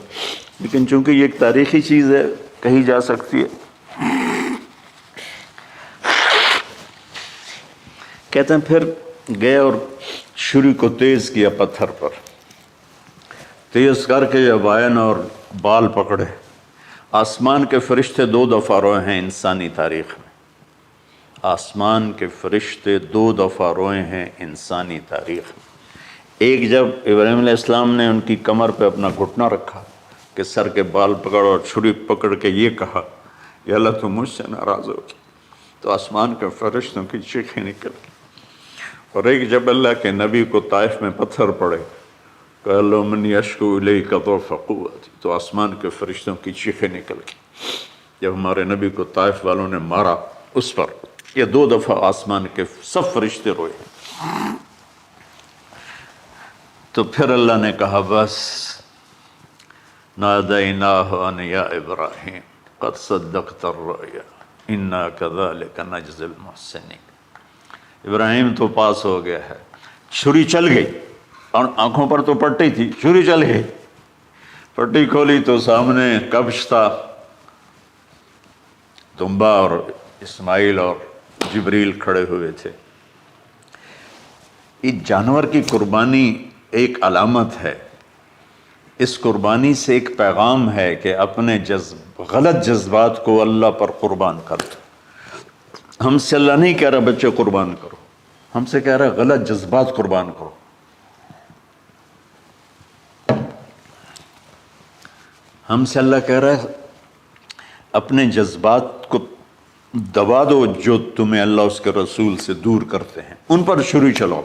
لیکن چونکہ یہ ایک تاریخی چیز ہے کہی جا سکتی ہے۔ کہتے ہیں پھر گئے اور چھری کو تیز کیا پتھر پر، تیز کر کے جب آئے نا اور بال پکڑے، آسمان کے فرشتے 2 دفعہ روئے ہیں انسانی تاریخ میں، آسمان کے فرشتے 2 دفعہ روئے ہیں انسانی تاریخ میں۔ ایک جب ابراہیم علیہ السلام نے ان کی کمر پہ اپنا گھٹنا رکھا کہ سر کے بال پکڑ اور چھری پکڑ کے یہ کہا یا اللہ تم مجھ سے ناراض ہو، تو آسمان کے فرشتوں کی چیخیں نکل گئی۔ اور ایک جب اللہ کے نبی کو طائف میں پتھر پڑے کہ اللہ من یشکو الیک ضعف قوتی، تو آسمان کے فرشتوں کی چیخیں نکل گئی۔ جب ہمارے نبی کو طائف والوں نے مارا اس پر، یہ 2 دفعہ آسمان کے سب فرشتے روئے۔ تو پھر اللہ نے کہا بس، نادیناہ ان یا ابراہیم قد صدقت الرؤیا انا کذلک نجزی المحسنین، ابراہیم تو پاس ہو گیا ہے۔ چھری چل گئی، اور آنکھوں پر تو پٹی تھی، چھری چل گئی، پٹی کھولی تو سامنے کبش تھا، دمبا اور اسماعیل اور جبریل کھڑے ہوئے تھے۔ اس جانور کی قربانی ایک علامت ہے، اس قربانی سے ایک پیغام ہے کہ اپنے غلط جذبات کو اللہ پر قربان کر دو۔ ہم سے اللہ نہیں کہہ رہا بچے قربان کرو، ہم سے کہہ رہا غلط جذبات قربان کرو۔ ہم سے اللہ کہہ رہا ہے اپنے جذبات کو دبا دو جو تمہیں اللہ اس کے رسول سے دور کرتے ہیں، ان پر چھری چلاؤ۔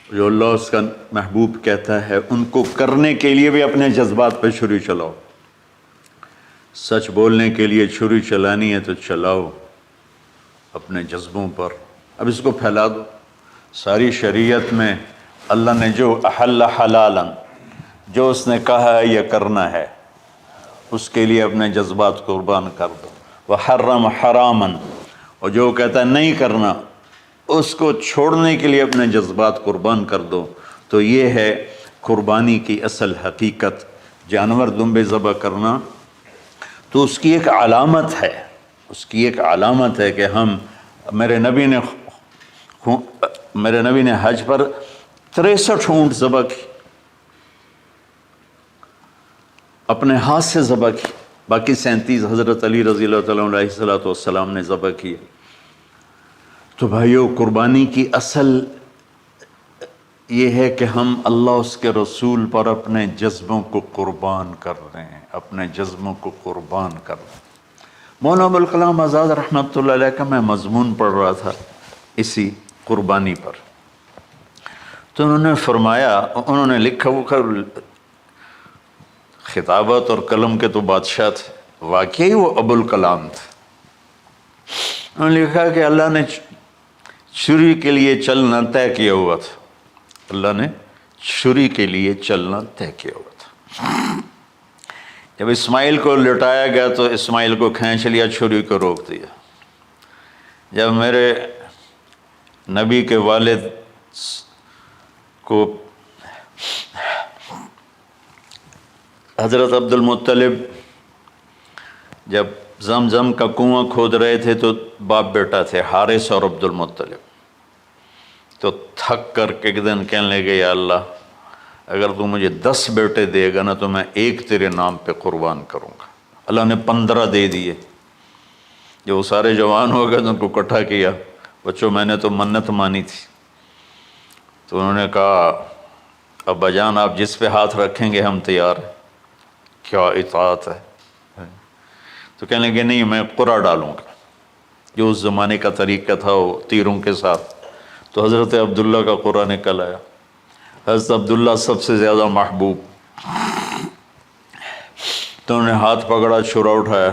جو اللہ اس کا محبوب کہتا ہے ان کو کرنے کے لیے بھی اپنے جذبات پہ چھری چلاؤ۔ سچ بولنے کے لیے چھری چلانی ہے تو چلاؤ اپنے جذبوں پر، اب اس کو پھیلا دو۔ ساری شریعت میں اللہ نے جو احل حلالا، جو اس نے کہا ہے یہ کرنا ہے اس کے لیے اپنے جذبات قربان کر دو، وحرم حراما، اور جو کہتا ہے نہیں کرنا اس کو چھوڑنے کے لیے اپنے جذبات قربان کر دو۔ تو یہ ہے قربانی کی اصل حقیقت۔ جانور دمبے ذبح کرنا تو اس کی ایک علامت ہے، اس کی ایک علامت ہے کہ ہم میرے نبی نے حج پر 63 اونٹ ذبح کی، اپنے ہاتھ سے ذبح کی، باقی 37 حضرت علی رضی اللہ تعالیٰ علیہ السلام نے ذبح کیے۔ تو بھائیو، قربانی کی اصل یہ ہے کہ ہم اللہ اس کے رسول پر اپنے جذبوں کو قربان کر رہے ہیں، اپنے جذبوں کو قربان کر رہے ہیں۔ مولانا ابوالکلام آزاد رحمۃ اللہ علیہ کا میں مضمون پڑھ رہا تھا اسی قربانی پر، تو انہوں نے فرمایا، انہوں نے لکھا، وہ خطابت اور قلم کے تو بادشاہ تھے، واقعی وہ ابوالکلام تھے۔ انہوں نے لکھا کہ اللہ نے چھری کے لیے چلنا طے کیا ہوا تھا، اللہ نے چھری کے لیے چلنا طے کیا ہوا تھا۔ جب اسماعیل کو لٹایا گیا تو اسماعیل کو کھینچ لیا، چھری کو روک دیا۔ جب میرے نبی کے والد کو حضرت عبد المطلب جب زمزم کا کنواں کھود رہے تھے تو باپ بیٹا تھے، حارث اور عبد المطلب، تو تھک کر کے ایک دن کہنے لگے، یا اللہ اگر تو مجھے 10 بیٹے دے گا نا تو میں ایک تیرے نام پہ قربان کروں گا۔ اللہ نے 15 دے دیے۔ جب وہ سارے جوان ہو گئے تو ان کو اکٹھا کیا، بچوں میں نے تو منت مانی تھی۔ تو انہوں نے کہا، ابا جان آپ جس پہ ہاتھ رکھیں گے ہم تیار ہیں، کیا اطاعت ہے۔ تو کہنے لگے نہیں، میں قرعہ ڈالوں گا، جو اس زمانے کا طریقہ تھا وہ تیروں کے ساتھ۔ تو حضرت عبداللہ کا قرعہ نکل آیا، حضرت عبداللہ سب سے زیادہ محبوب، تو انہوں نے ہاتھ پکڑا، چھرا اٹھایا۔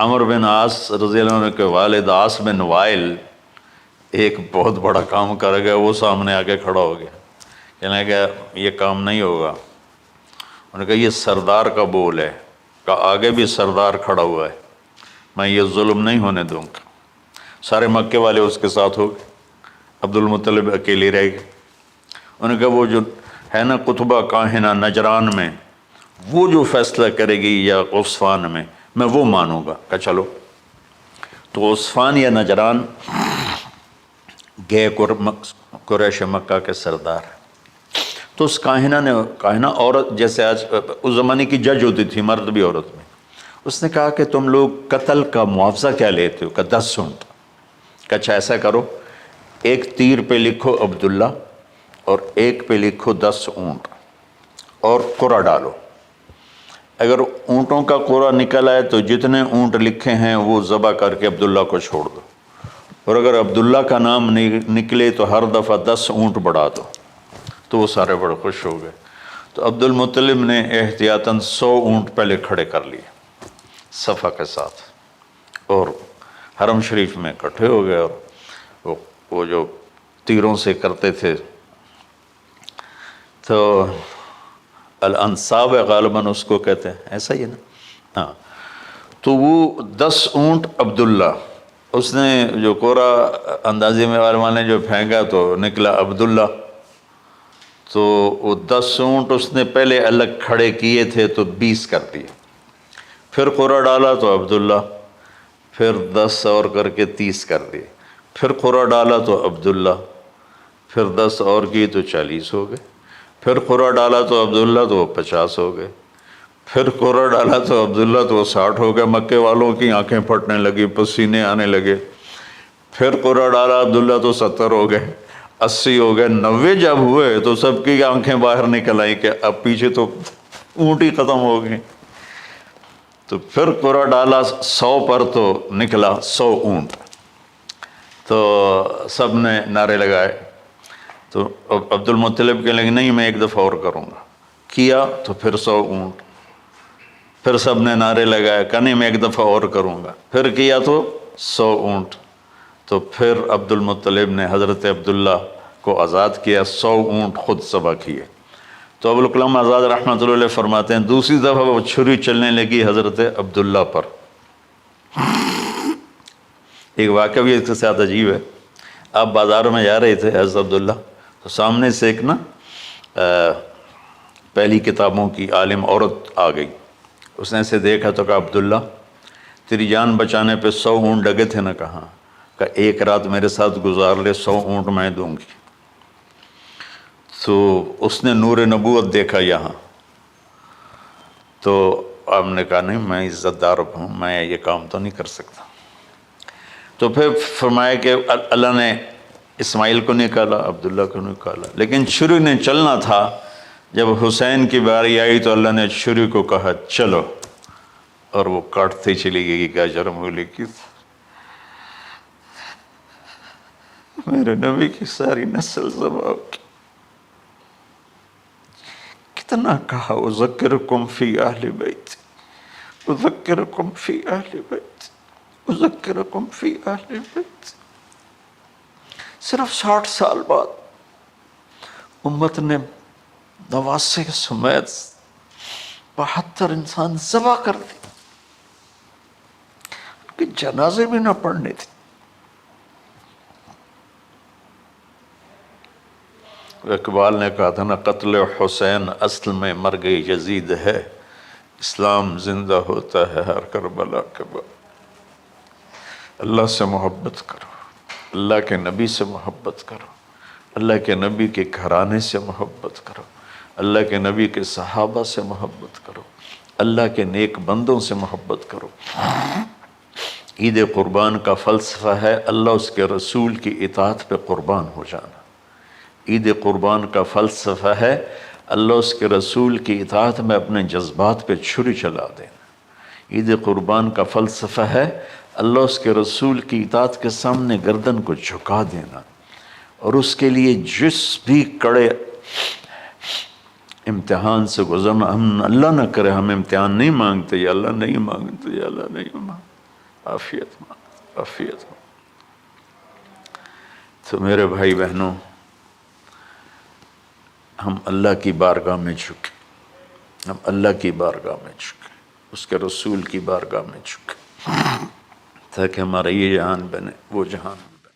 عمر بن عاص رضی اللہ عنہ کے والد عاص بن وائل ایک بہت بڑا کام کر گیا، وہ سامنے آ کے کھڑا ہو گیا، کہنے لگا یہ کام نہیں ہوگا۔ انہوں نے کہا یہ سردار کا بول ہے، کہا آگے بھی سردار کھڑا ہوا ہے، میں یہ ظلم نہیں ہونے دوں گا۔ سارے مکے والے اس کے ساتھ ہو گئے، عبد المطلب اکیلے رہ گئے۔ انہوں نے کہا وہ جو ہے نا قطبہ کاہنہ نجران میں، وہ جو فیصلہ کرے گی یا عصفان میں وہ مانوں گا۔ کہا چلو۔ تو عصفان یا نجران گئے قریش مکہ کے سردار۔ تو اس کاہنہ عورت، جیسے آج اس زمانے کی جج ہوتی تھی، مرد بھی عورت میں، اس نے کہا کہ تم لوگ قتل کا معاوضہ کیا لیتے ہو؟ کہ 10 اونٹ۔ کہ اچھا ایسا کرو، ایک تیر پہ لکھو عبداللہ اور ایک پہ لکھو 10 اونٹ اور قرعہ ڈالو۔ اگر اونٹوں کا قرعہ نکل آئے تو جتنے اونٹ لکھے ہیں وہ ذبح کر کے عبداللہ کو چھوڑ دو، اور اگر عبداللہ کا نام نکلے تو ہر دفعہ 10 اونٹ بڑھا دو۔ تو وہ سارے بڑے خوش ہو گئے۔ تو عبد المطلب نے احتیاطاً 100 اونٹ پہلے کھڑے کر لیے صفا کے ساتھ، اور حرم شریف میں اکٹھے ہو گئے، اور وہ جو تیروں سے کرتے تھے تو الانصاب غالباً اس کو کہتے ہیں، ایسا ہی ہے نا؟ ہاں۔ تو وہ 10 اونٹ عبداللہ، اس نے جو قرعہ اندازی میں والے جو پھینکا تو نکلا عبداللہ۔ تو وہ 10 اونٹ اس نے پہلے الگ کھڑے کیے تھے تو 20 کر دیے، پھر قرعہ ڈالا تو عبداللہ، پھر 10 اور کر کے 30 کر دیے، پھر قرعہ ڈالا تو عبداللہ، پھر 10 اور کی تو 40 ہو گئے، پھر قرعہ ڈالا تو عبداللہ تو 50 ہو گئے، پھر قرعہ ڈالا تو عبداللہ تو 60 ہو گئے۔ مکے والوں کی آنکھیں پھٹنے لگی، پسینے آنے لگے۔ پھر قرعہ ڈالا عبداللہ تو 70 ہو گئے، 80 ہو گئے، 90 جب ہوئے تو سب کی آنکھیں باہر نکل آئیں کہ اب پیچھے تو اونٹ ہی ختم ہو گئے۔ تو پھر قرعہ ڈالا 100 پر تو نکلا 100 اونٹ۔ تو سب نے نعرے لگائے۔ تو عبد المطلب کہنے لگے نہیں میں ایک دفعہ اور کروں گا، کیا تو پھر 100 اونٹ، پھر سب نے نعرے لگائے، کہا نہیں میں ایک دفعہ اور کروں گا، پھر کیا تو 100 اونٹ۔ تو پھر عبد المطلب نے حضرت عبداللہ کو آزاد کیا، 100 اونٹ خود ذبح کیے۔ تو ابوالکلام آزاد رحمۃ اللہ علیہ فرماتے ہیں دوسری دفعہ وہ چھری چلنے لگی حضرت عبداللہ پر۔ ایک واقعہ بھی اس کے ساتھ عجیب ہے۔ آپ بازار میں جا رہے تھے حضرت عبداللہ، تو سامنے سے ایک نا پہلی کتابوں کی عالم عورت آ گئی۔ اس نے اسے دیکھا تو کہا عبداللہ تیری جان بچانے پہ 100 اونٹ ڈگے تھے نا؟ کہاں؟ کہ ایک رات میرے ساتھ گزار لے 100 اونٹ میں دوں گی۔ تو اس نے نور نبوت دیکھا یہاں، تو آپ نے کہا نہیں میں عزت دار ہوں، میں یہ کام تو نہیں کر سکتا۔ تو پھر فرمایا کہ اللہ نے اسماعیل کو نکالا، عبداللہ کو نکالا، لیکن چھری نے چلنا تھا۔ جب حسین کی باری آئی تو اللہ نے چھری کو کہا چلو، اور وہ کاٹتے چلی گئی۔ کیا جرم ہولی کی میرے نبی کی ساری نسل ذبح کی۔ کتنا کہا اذکرکم فی اہل بیت، اذکرکم فی اہل بیت، اذکرکم فی اہل بیت۔ صرف 60 سال بعد امت نے 89 سمیت 72 انسان ذبح کر دی، کہ جنازے بھی نہ پڑھنے تھے۔ اقبال نے کہا تھا نا قتل حسین اصل میں مرگ یزید ہے، اسلام زندہ ہوتا ہے ہر کربلا کے بعد۔ اللہ سے محبت کرو، اللہ کے نبی سے محبت کرو، اللہ کے نبی کے گھرانے سے محبت کرو، اللہ کے نبی کے صحابہ سے محبت کرو، اللہ کے نیک بندوں سے محبت کرو۔ عید قربان کا فلسفہ ہے اللہ اس کے رسول کی اطاعت پہ قربان ہو جانا۔ عید قربان کا فلسفہ ہے اللہ اس کے رسول کی اطاعت میں اپنے جذبات پہ چھری چلا دینا۔ عید قربان کا فلسفہ ہے اللہ اس کے رسول کی اطاعت کے سامنے گردن کو جھکا دینا، اور اس کے لیے جس بھی کڑے امتحان سے گزرنا۔ ہم اللہ نہ کرے ہم امتحان نہیں مانگتے، یا اللہ نہیں مانگتے، یا اللہ نہیں مانگتے، عافیت مانگ، عافیت مانگ۔ تو میرے بھائی بہنوں، ہم اللہ کی بارگاہ میں جھکے، ہم اللہ کی بارگاہ میں جھکے، اس کے رسول کی بارگاہ میں جھکے، تاکہ ہمارا یہ جہان بنے وہ جہان بنے۔